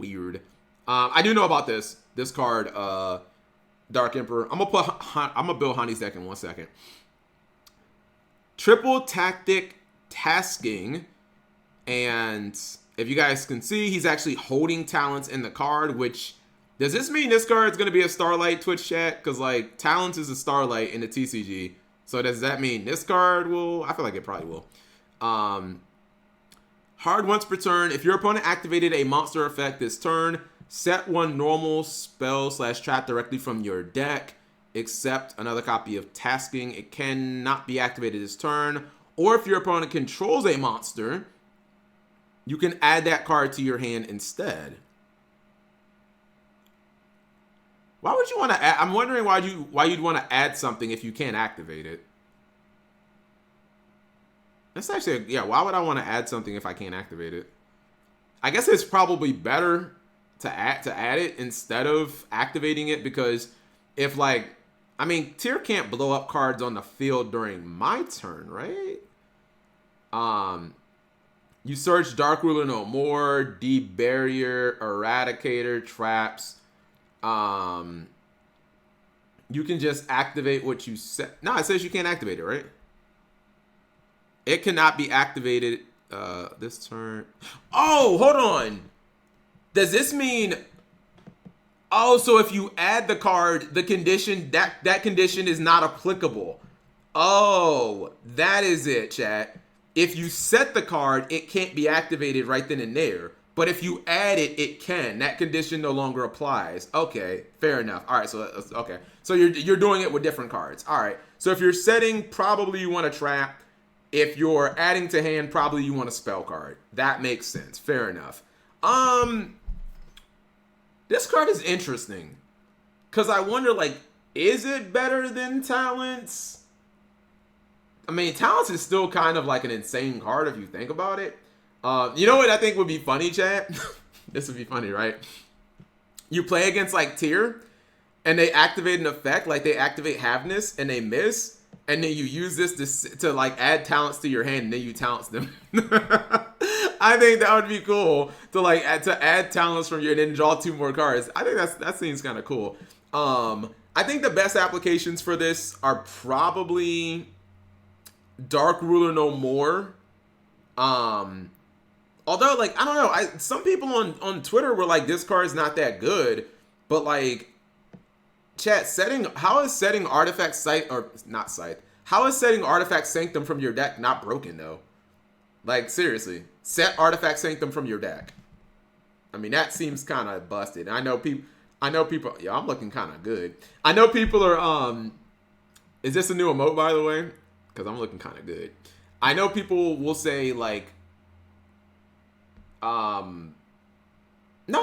weird. I do know about this card, Dark Emperor. I'm gonna build Honey's deck in 1 second. Triple tactic tasking, and if you guys can see, he's actually holding talents in the card. Which does this mean this card is gonna be a Starlight, Twitch chat? Because like talents is a Starlight in the TCG. So does that mean this card will? I feel like it probably will. Hard once per turn. If your opponent activated a monster effect this turn, set one normal spell / trap directly from your deck, except another copy of Tasking. It cannot be activated this turn. Or if your opponent controls a monster, you can add that card to your hand instead. Why would you want to add? I'm wondering why you'd want to add something if you can't activate it. That's actually, yeah, why would I want to add something if I can't activate it? I guess it's probably better to add it instead of activating it, because if like, I mean, Tyr can't blow up cards on the field during my turn, right? You search Dark Ruler No More, Deep Barrier, Eradicator, Traps. You can just activate what you set. No, it says you can't activate it, right? It cannot be activated this turn. Oh, hold on. Does this mean? Oh, so if you add the card, the condition that condition is not applicable. Oh, that is it, chat. If you set the card, it can't be activated right then and there. But if you add it, it can. That condition no longer applies. Okay, fair enough. All right, so okay. So you're doing it with different cards. All right. So if you're setting, probably you want to trap. If you're adding to hand, probably you want a spell card. That makes sense. Fair enough. This card is interesting. Cause I wonder, like, is it better than Talents? I mean, Talents is still kind of like an insane card if you think about it. You know what I think would be funny, chat? This would be funny, right? You play against like Tyr, and they activate an effect, like they activate Havness, and they miss, and then you use this to like add talents to your hand, and then you talents them. I think that would be cool to like add talents from your and then draw 2 more cards. I think that seems kind of cool. I think the best applications for this are probably Dark Ruler No More. Although, like, I don't know, some people on Twitter were like, this card is not that good, but like, chat, how is setting Artifact Sight, or not Sight, how is setting Artifact Sanctum from your deck not broken though? Like, seriously, set Artifact Sanctum from your deck. I mean, that seems kind of busted. I know people, yeah, I'm looking kind of good. I know people are, is this a new emote, by the way? Because I'm looking kind of good. I know people will say, like, no,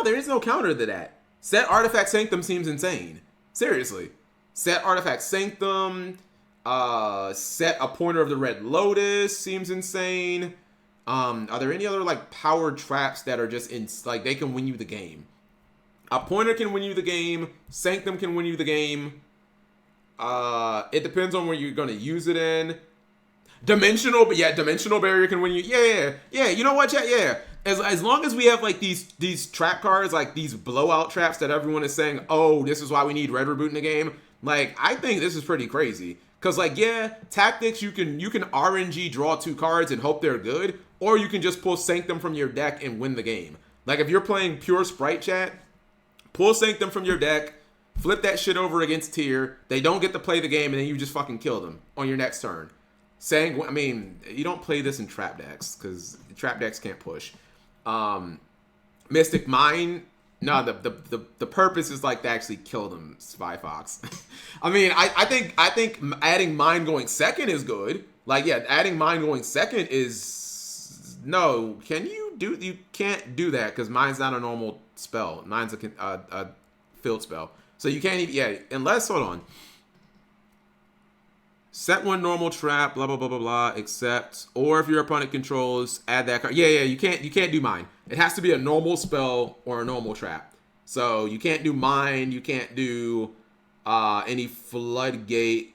there is no counter to that. Set Artifact Sanctum seems insane. Seriously. Set Artifact Sanctum, set a Pointer of the Red Lotus seems insane. Are there any other, like, power traps that are just like, they can win you the game? A Pointer can win you the game. Sanctum can win you the game. It depends on where you're going to use it in. Dimensional Barrier can win you. Yeah. You know what, chat? Yeah. As long as we have like these trap cards, like these blowout traps that everyone is saying, oh, this is why we need Red Reboot in the game. Like, I think this is pretty crazy. Cause like, yeah, tactics, you can RNG draw 2 cards and hope they're good, or you can just pull Sanctum from your deck and win the game. Like if you're playing pure Sprite, chat, pull Sanctum from your deck, flip that shit over against Tyr. They don't get to play the game, and then you just fucking kill them on your next turn. I mean, you don't play this in trap decks because trap decks can't push. Mystic Mine, no, the purpose is like to actually kill them, Spy Fox. I mean, I think adding Mine going second is good. Like, yeah, adding Mine going second is no. You can't do that because Mine's not a normal spell. Mine's a field spell, so you can't even. Yeah, unless, hold on. Set one normal trap, blah, blah, blah, blah, blah, except, or if your opponent controls, add that card. Yeah, you can't do Mine. It has to be a normal spell or a normal trap. So you can't do Mine, you can't do any Floodgate,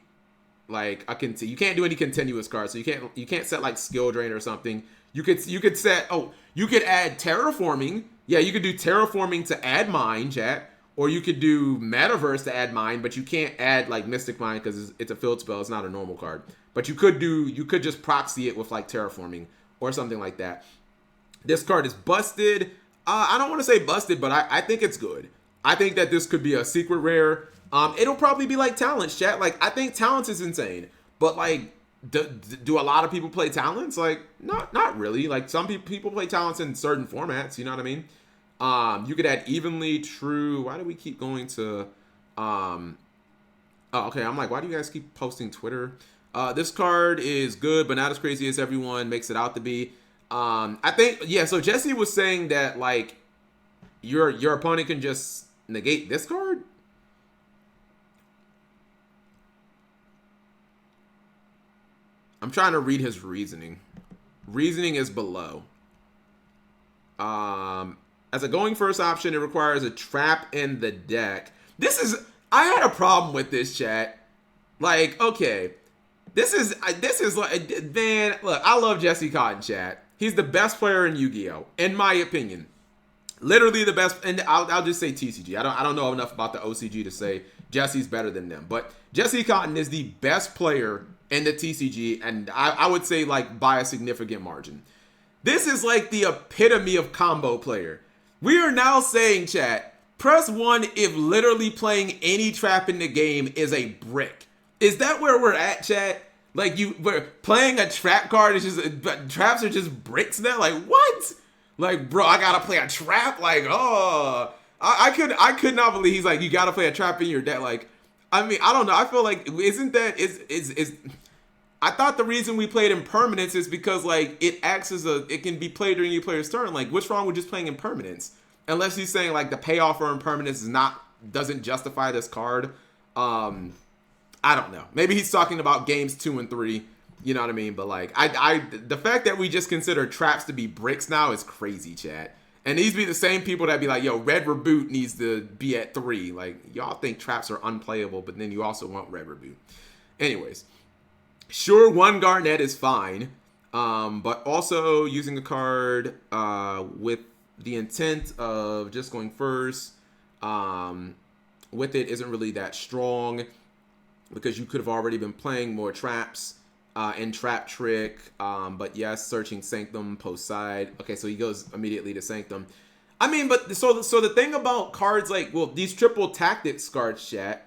like, you can't do any continuous cards. So you can't set, like, Skill Drain or something. You could set, oh, you could add terraforming. Yeah, you could do terraforming to add mine, chat. Or you could do metaverse to add mine, but you can't add like Mystic Mine because it's a field spell. It's not a normal card. But you could just proxy it with like terraforming or something like that. This card is busted. I don't want to say busted, but I think it's good. I think that this could be a secret rare. It'll probably be like Talents, chat. Like, I think Talents is insane. But, like, do a lot of people play Talents? Like, not really. Like, some people play Talents in certain formats. You know what I mean? You could add Evenly True. Why do we keep going to... Oh, okay, I'm like, why do you guys keep posting Twitter? This card is good, but not as crazy as everyone makes it out to be. I think, yeah, so Jesse was saying that, like, your opponent can just negate this card? I'm trying to read his reasoning. Reasoning is below. As a going first option, it requires a trap in the deck. I had a problem with this, chat. Like, okay. This is like, man, look, I love Jesse Cotton, chat. He's the best player in Yu-Gi-Oh! In my opinion. Literally the best, and I'll just say TCG. I don't know enough about the OCG to say Jesse's better than them. But Jesse Cotton is the best player in the TCG, and I would say like by a significant margin. This is like the epitome of combo player. We are now saying, chat, press 1 if literally playing any trap in the game is a brick. Is that where we're at, chat? Like, we're playing a trap card is just, traps are just bricks now? Like, what? Like, bro, I gotta play a trap? Like, oh, I could not believe he's like, you gotta play a trap in your deck. Like, I mean, I don't know. I feel like, I thought the reason we played Impermanence is because, like, it acts as it can be played during your player's turn. Like, what's wrong with just playing Impermanence? Unless he's saying, like, the payoff for Impermanence doesn't justify this card. I don't know. Maybe he's talking about games 2 and 3. You know what I mean? But, like, the fact that we just consider traps to be bricks now is crazy, chat. And these be the same people that be like, yo, Red Reboot needs to be at 3. Like, y'all think traps are unplayable, but then you also want Red Reboot. Anyways. Sure, 1 Garnet is fine. But also using a card with the intent of just going first with it isn't really that strong. Because you could have already been playing more traps in Trap Trick. But yes, searching Sanctum post side. Okay, so he goes immediately to Sanctum. I mean, but so the thing about cards like, well, these triple tactics cards, chat,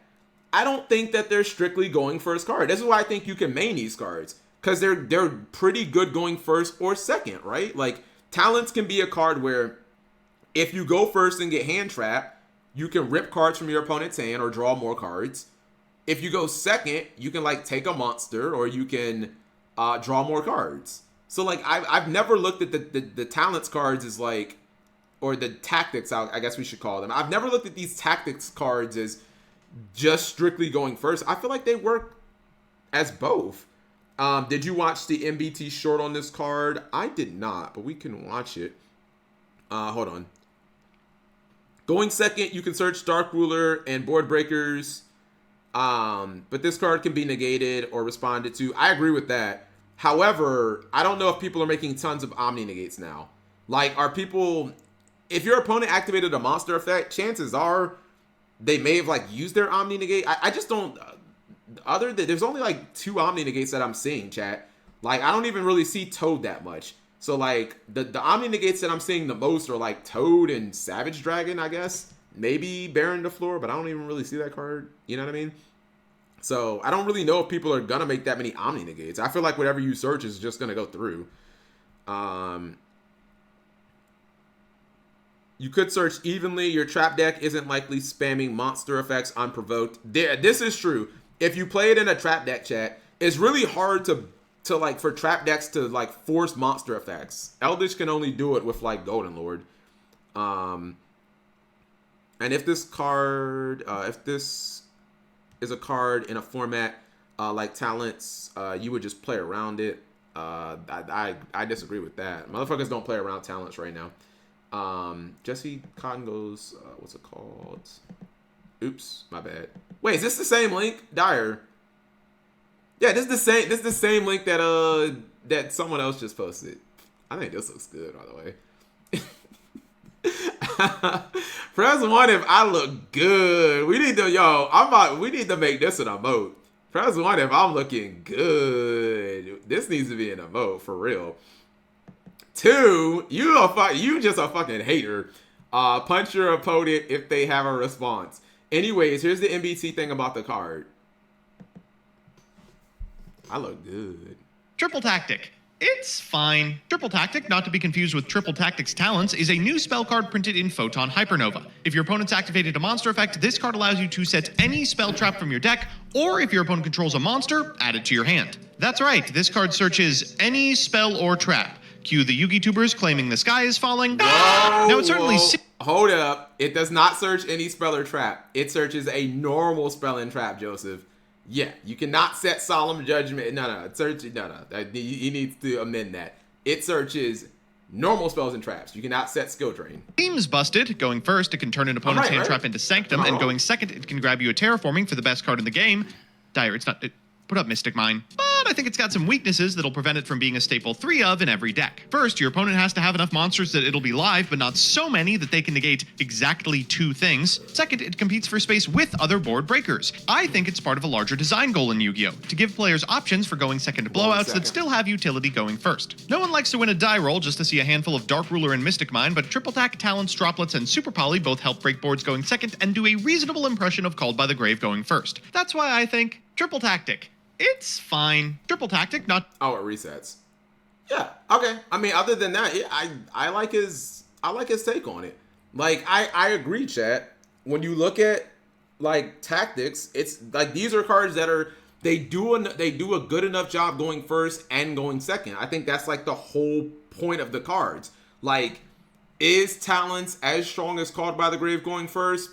I don't think that they're strictly going first card. This is why I think you can main these cards. Because they're pretty good going first or second, right? Like, Talents can be a card where if you go first and get hand trapped, you can rip cards from your opponent's hand or draw more cards. If you go second, you can, like, take a monster or you can draw more cards. So, like, I've never looked at the Talents cards as, like, or the tactics, I guess we should call them. I've never looked at these tactics cards as just strictly going first. I feel like they work as both. Did you watch the MBT short on this card? I did not, but we can watch it. Hold on. Going second, you can search Dark Ruler and Board Breakers. But this card can be negated or responded to. I agree with that. However, I don't know if people are making tons of Omni Negates now. Like, are people... If your opponent activated a monster effect, chances are they may have, like, used their Omni Negate. I just don't... Other than... There's only, like, 2 Omni Negates that I'm seeing, chat. Like, I don't even really see Toad that much. So, like, the Omni Negates that I'm seeing the most are, like, Toad and Savage Dragon, I guess. Maybe Baron DeFleur, but I don't even really see that card. You know what I mean? So, I don't really know if people are going to make that many Omni Negates. I feel like whatever you search is just going to go through. You could search evenly. Your trap deck isn't likely spamming monster effects unprovoked. This is true. If you play it in a trap deck, chat, it's really hard to like, for trap decks to, like, force monster effects. Eldritch can only do it with, like, Golden Lord. And if this card, if this is a card in a format like Talents, you would just play around it. I disagree with that. Motherfuckers don't play around Talents right now. Jesse Cotton goes, what's it called? Oops, my bad. Wait, is this the same link? Dyer. Yeah, this is the same link that that someone else just posted. I think this looks good, by the way. Press 1 if I look good. We need to, we need to make this an emote. Press 1 if I'm looking good. This needs to be an emote, for real. 2, you just a fucking hater. Punch your opponent if they have a response. Anyways, here's the NBC thing about the card. I look good. Triple Tactic. It's fine. Triple Tactic, not to be confused with Triple Tactic's Talents, is a new spell card printed in Photon Hypernova. If your opponent's activated a monster effect, this card allows you to set any spell trap from your deck, or if your opponent controls a monster, add it to your hand. That's right, this card searches any spell or trap. Cue the Yugi tubers claiming the sky is falling. Whoa, now, it certainly... Hold up. It does not search any spell or trap. It searches a normal spell and trap, Joseph. Yeah, you cannot set Solemn Judgment. No. You need to amend that. It searches normal spells and traps. You cannot set Skill Drain. Seems busted. Going first, it can turn an opponent's hand trap into Sanctum, and going second, it can grab you a Terraforming for the best card in the game. Dire, it's not... Put up Mystic Mine. But I think it's got some weaknesses that'll prevent it from being a staple 3 of in every deck. First, your opponent has to have enough monsters that it'll be live, but not so many that they can negate exactly 2 things. Second, it competes for space with other board breakers. I think it's part of a larger design goal in Yu-Gi-Oh! To give players options for going second to blowouts that still have utility going first. No one likes to win a die roll just to see a handful of Dark Ruler and Mystic Mine, but Triple Tack, Talents, Droplets, and Super Poly both help break boards going second and do a reasonable impression of Called by the Grave going first. That's why I think Triple Tactic. It's fine. Triple Tactic, not... Oh, it resets. Yeah, okay. I mean, other than that, I like his take on it. Like, I agree, chat. When you look at, like, tactics, it's, like, these are cards that are... They do a good enough job going first and going second. I think that's, like, the whole point of the cards. Like, is Talents as strong as Called by the Grave going first?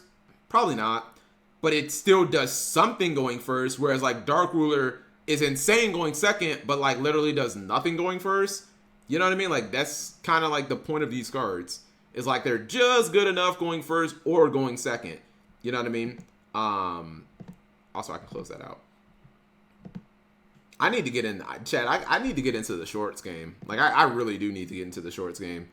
Probably not. But it still does something going first, whereas like Dark Ruler is insane going second, but like literally does nothing going first. You know what I mean? Like that's kind of like the point of these cards. Is like they're just good enough going first or going second. You know what I mean? Also, I can close that out. I need to get in, chat. I need to get into the shorts game. Like I really do need to get into the shorts game.